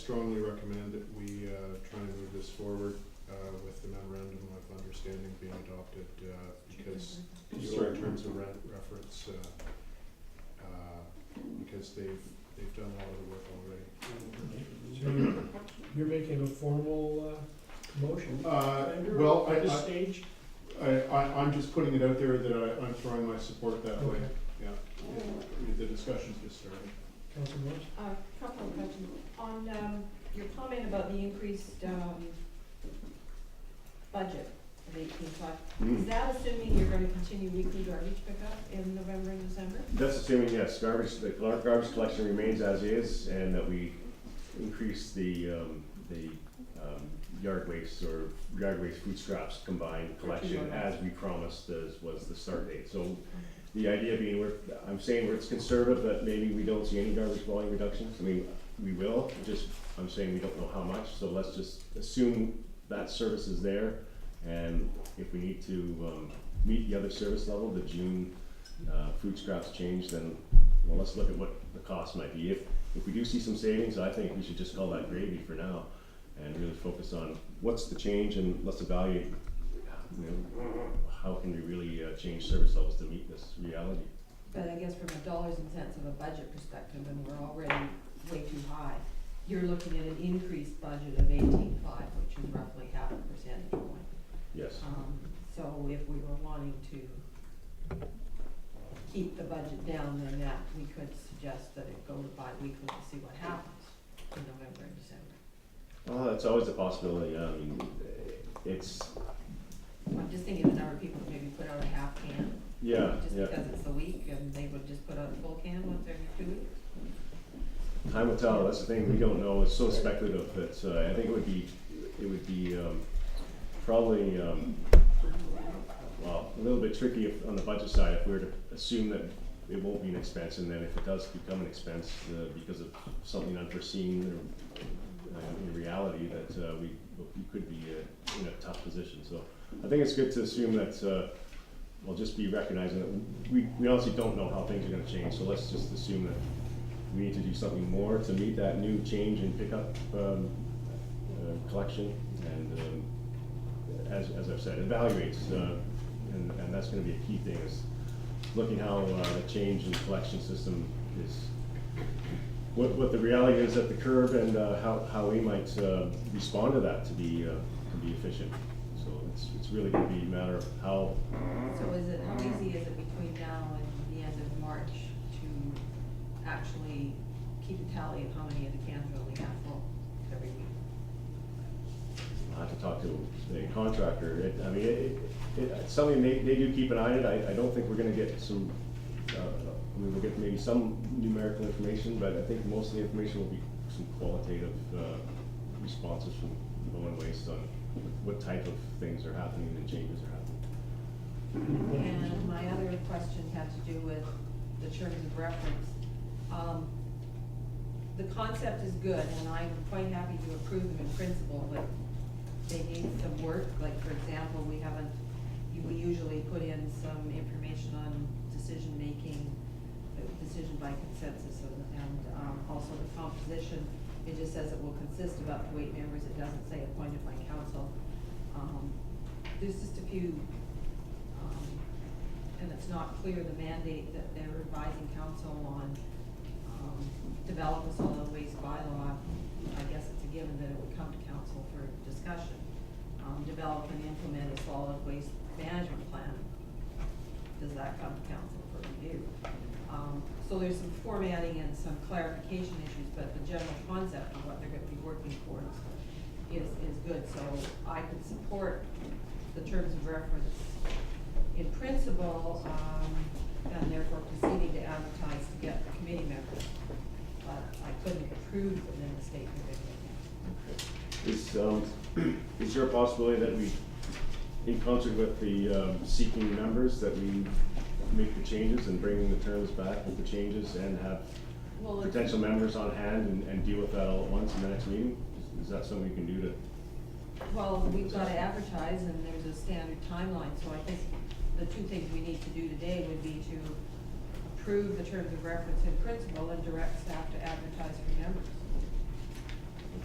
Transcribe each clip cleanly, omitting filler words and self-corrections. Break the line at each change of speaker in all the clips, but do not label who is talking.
strongly recommend that we try and move this forward with the memorandum of understanding being adopted because in terms of reference, because they've done a lot of the work already.
So you're making a formal motion? Andrew,
well,
at this stage?
I'm just putting it out there that I'm throwing my support that way.
Okay.
Yeah, the discussion's just started.
Councilor Morris?
Couple of questions. On your comment about the increased budget of 18.5, is that assuming you're going to continue weekly garbage pickup in November and December?
That's assuming, yes, the garbage collection remains as is, and that we increase the yard waste or yard waste food scraps combined collection as we promised was the start date. So the idea being, I'm saying it's conservative, that maybe we don't see any garbage volume reductions. I mean, we will, just, I'm saying we don't know how much, so let's just assume that service is there, and if we need to meet the other service level, the June food scraps change, then, well, let's look at what the cost might be. If we do see some savings, I think we should just call that gravy for now, and really focus on what's the change, and let's evaluate, you know, how can we really change service levels to meet this reality.
But I guess from a dollars and cents of a budget perspective, and we're already way too high, you're looking at an increased budget of 18.5, which is roughly half a percentage point.
Yes.
So if we were wanting to keep the budget down, then that we could suggest that it go to bi-weekly to see what happens in November and December.
Well, that's always a possibility. I mean, it's,
I'm just thinking the number of people that maybe put out a half can.
yeah,
Just
yeah.
because it's the week and they would just put out a full can once every 2 weeks.
Time will tell. That's the thing. We don't know. It's so speculative that I think it would be probably well, a little bit tricky on the budget side if we were to assume that it won't be an expense, and then if it does become an expense because of something unforeseen or in reality, that we could be in a tough position. So I think it's good to assume that we'll just be recognizing that we honestly don't know how things are going to change. So let's just assume that we need to do something more to meet that new change in pickup collection, and as I've said, evaluate, and that's going to be a key thing, is looking how the change in collection system is, what the reality is at the curb, and how we might respond to that to be efficient. So it's really going to be a matter of how.
So how easy is it between now and the end of March to actually keep a tally of how many of the cans are only half full every week?
I'll have to talk to the contractor. I mean, it's something they do keep an eye on it. I don't think we're going to get some, we will get maybe some numerical information, but I think most of the information will be some qualitative responses from Bowen Waste on what type of things are happening and changes are happening.
And my other question had to do with the terms of reference. The concept is good, and I'm quite happy to approve them in principle, but they need some work. Like, for example, we usually put in some information on decision-making, decision by consensus, and also the composition. It just says it will consist of up to 8 members. It doesn't say appointed by council. There's just a few, and it's not clear the mandate that they're advising council on develop a solid waste bylaw. I guess it's a given that it would come to council for discussion. Develop and implement a solid waste management plan. Does that come to council for review? So there's some formatting and some clarification issues, but the general concept of what they're going to be working towards is good. So I could support the terms of reference in principle, and therefore proceeding to advertise to get committee members. But I couldn't approve them in the statement.
Is there a possibility that we, in concert with the seeking members, that we make the changes and bring the terms back with the changes and have potential members on hand and deal with that all at once in the next meeting? Is that something we can do to?
Well, we've got to advertise, and there's a standard timeline, so I think the two things we need to do today would be to approve the terms of reference in principle and direct staff to advertise for members. And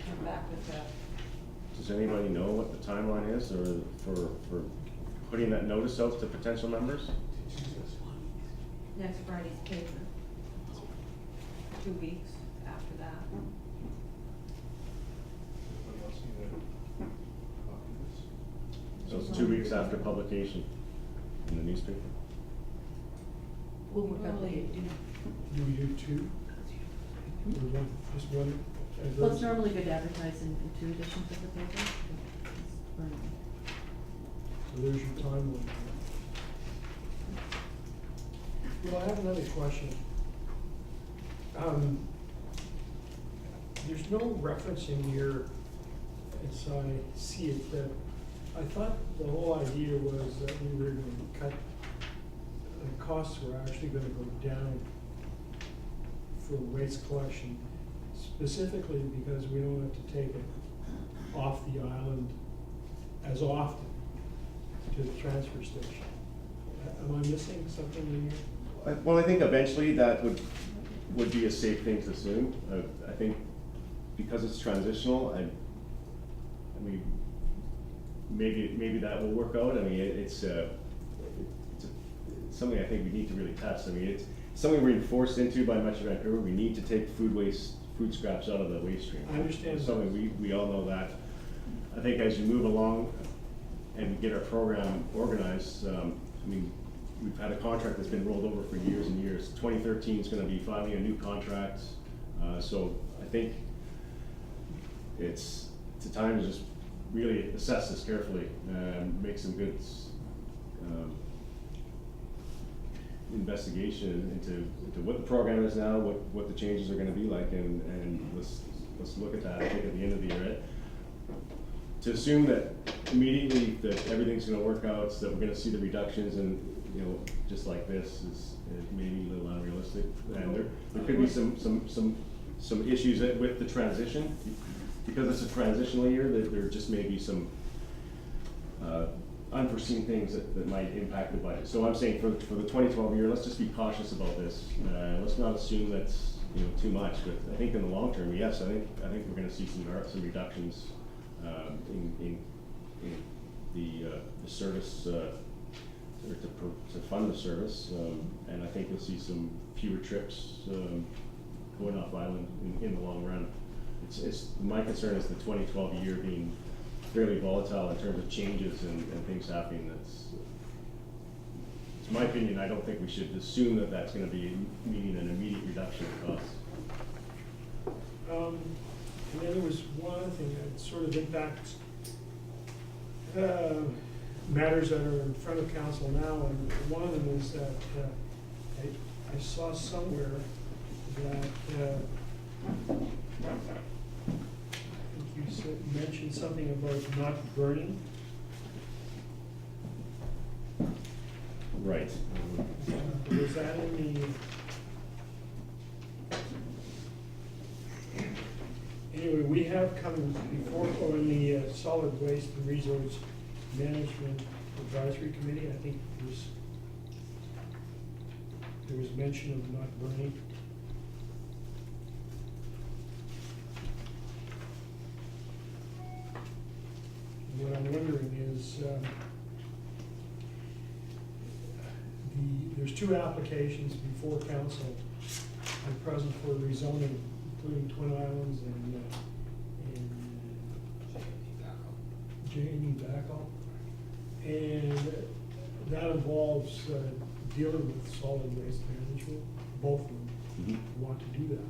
come back with the,
Does anybody know what the timeline is, or for putting that notice out to potential members?
next Friday's paper. 2 weeks after that.
Anybody else need a copy of this?
So it's 2 weeks after publication in the newspaper?
We'll work out the,
Do we do two? Or one, just one? as
Well, it's
those?
normally good to advertise in 2 editions of the paper.
So there's your timeline. Well, I have another question. There's no reference in here, as I see it, that, I thought the whole idea was that we were gonna cut, the costs were actually gonna go down for waste collection, specifically because we don't have to take it off the island as often to the transfer station. Am I missing something in here?
Well, I think eventually that would be a safe thing to assume. I think because it's transitional, maybe that will work out. I mean, it's something I think we need to really test. I mean, it's something we're forced into by Metro Vancouver. We need to take food scraps out of the waste stream.
I understand.
It's something we all know that. I think as you move along and we get our program organized, I mean, we've had a contract that's been rolled over for years and years. 2013 is gonna be filing a new contract, so I think it's a time to just really assess this carefully and make some good investigation into what the program is now, what the changes are gonna be like, and let's look at that, I think, at the end of the year. To assume that immediately that everything's gonna work out, so that we're gonna see the reductions and, you know, just like this is maybe a little unrealistic. And there could be some issues with the transition. Because it's a transitional year, there just may be some unforeseen things that might impact the budget. So I'm saying for the 2012 year, let's just be cautious about this. Let's not assume that's, you know, too much, but I think in the long term, yes, I think we're gonna see some reductions in the service, or to fund the service, and I think you'll see some fewer trips going off island in the long run. My concern is the 2012 year being fairly volatile in terms of changes and things happening. It's my opinion, I don't think we should assume that that's gonna be meaning an immediate reduction in costs.
And then there was one other thing that sort of impacts matters that are in front of council now, and one of them is that I saw somewhere that I think you mentioned something about not burning.
Right.
Was that in the? Anyway, we have come before, in the Solid Waste and Resource Management Advisory Committee, I think there was mention of not burning. What I'm wondering is, there's 2 applications before council at present for rezoning, including Twin Islands and J&E Backall. And that involves dealing with solid waste management, both of them want to do that.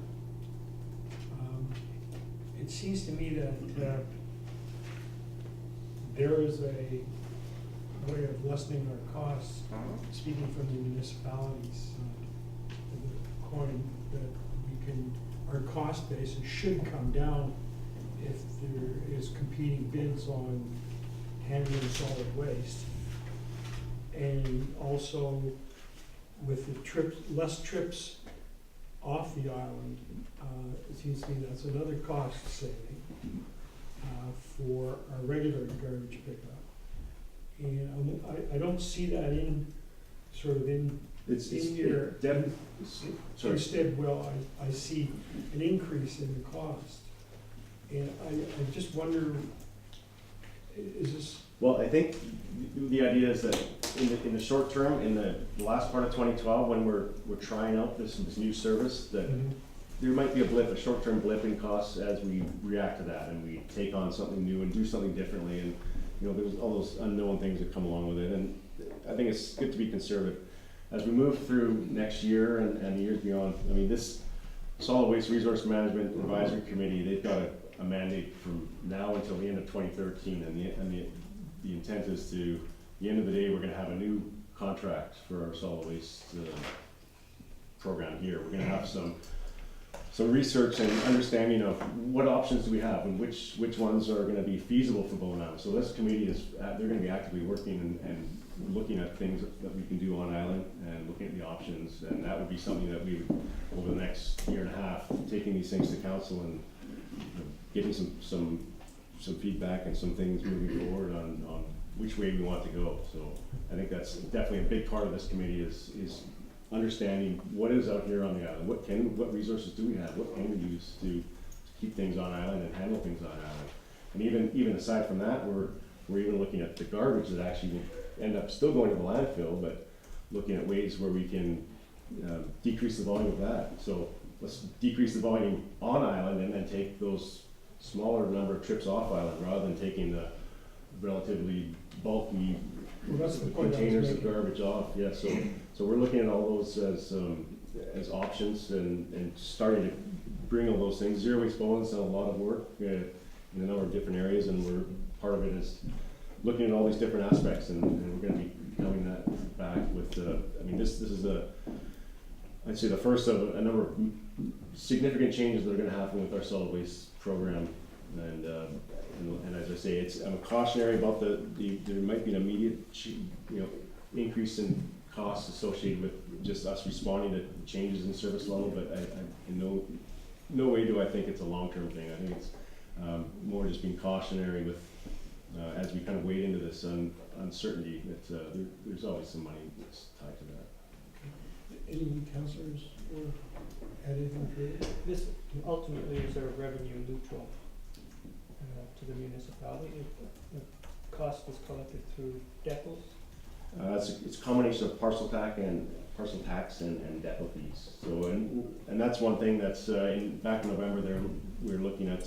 It seems to me that there is a way of lessening our costs, speaking from the municipalities, the coin, that we can, our cost basis should come down if there is competing bids on handling solid waste. And also with the less trips off the island, it seems to me that's another cost saving for our regular garbage pickup. And I don't see that in your.
Sorry.
Instead, I see an increase in the cost. And I just wonder, is this,
Well, I think the idea is that in the short term, in the last part of 2012, when we're trying out this new service, that there might be a short-term blip in costs as we react to that and we take on something new and do something differently. And, you know, there's all those unknown things that come along with it. And I think it's good to be conservative. As we move through next year and the years beyond, I mean, this Solid Waste Resource Management Advisory Committee, they've got a mandate from now until the end of 2013. And the intent is to, at the end of the day, we're gonna have a new contract for our solid waste program here. We're gonna have some research and understanding of what options do we have and which ones are gonna be feasible for Bowen Island. So this committee is, they're gonna be actively working and looking at things that we can do on island and looking at the options. And that would be something that we would, over the next year and a half, taking these things to council and getting some feedback and some things moving forward on which way we want to go. So I think that's definitely a big part of this committee is understanding what is out here on the island, what resources do we have, what can we use to keep things on island and handle things on island. And even aside from that, we're even looking at the garbage that actually will end up still going to the landfill, but looking at ways where we can decrease the volume of that. So let's decrease the volume on island and then take those smaller number of trips off island rather than taking the relatively bulky
well, that's the point I was
containers of
making.
garbage off. Yeah, so we're looking at all those as options and starting to bring all those things. Zero Waste Bowen's done a lot of work in a number of different areas, and part of it is looking at all these different aspects, and we're going to be coming that back with. I mean, this is I'd say the first of a number of significant changes that are going to happen with our solid waste program, and as I say, I'm cautionary about there might be an immediate increase in costs associated with just us responding to changes in service level, but in no way do I think it's a long-term thing. I think it's more just being cautionary with as we kind of wade into this uncertainty that there's always some money that's tied to that.
Any councillors or add anything further?
This ultimately is a revenue neutral to the municipality. If the cost is collected through depots.
It's a combination of parcel tax and depot fees. So and that's one thing that's back in November there we were looking at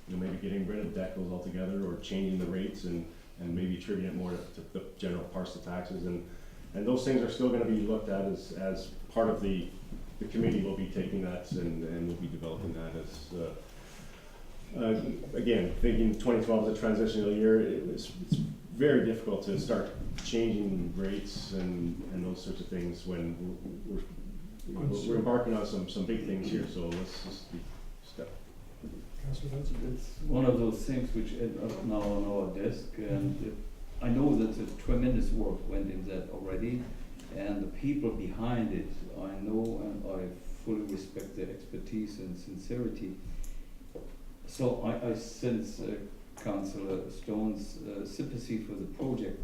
maybe getting rid of depots altogether or changing the rates and maybe attributing it more to the general parcel taxes and those things are still going to be looked at as part of the committee will be taking that and we'll be developing that as again, thinking 2012 is a transitional year, it's very difficult to start changing rates and those sorts of things when we're embarking on some big things here, so let's just be step.
Councillor Benson?
It's one of those things which end up now on our desk, and I know that a tremendous work went in that already, and the people behind it, I know and I fully respect their expertise and sincerity. So I sense Councillor Stone's sympathy for the project.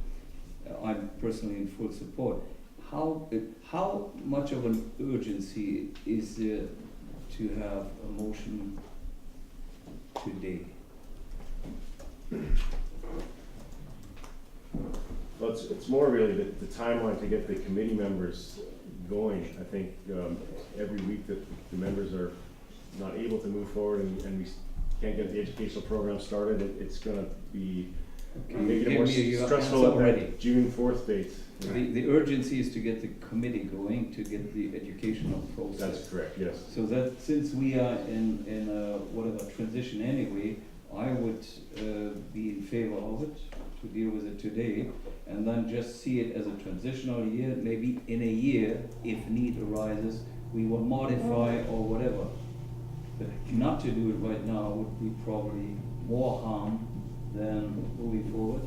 I'm personally in full support. How much of an urgency is there to have a motion today?
Well, it's more really the timeline to get the committee members going. I think every week that the members are not able to move forward and we can't get the educational program started, it's going to be making it more stressful at that June 4th date.
The urgency is to get the committee going, to get the educational process.
That's correct, yes.
So that since we are in a whatever transition anyway, I would be in favor of it, to deal with it today, and then just see it as a transitional year. Maybe in a year, if need arises, we will modify or whatever. But not to do it right now would be probably more harm than moving forward.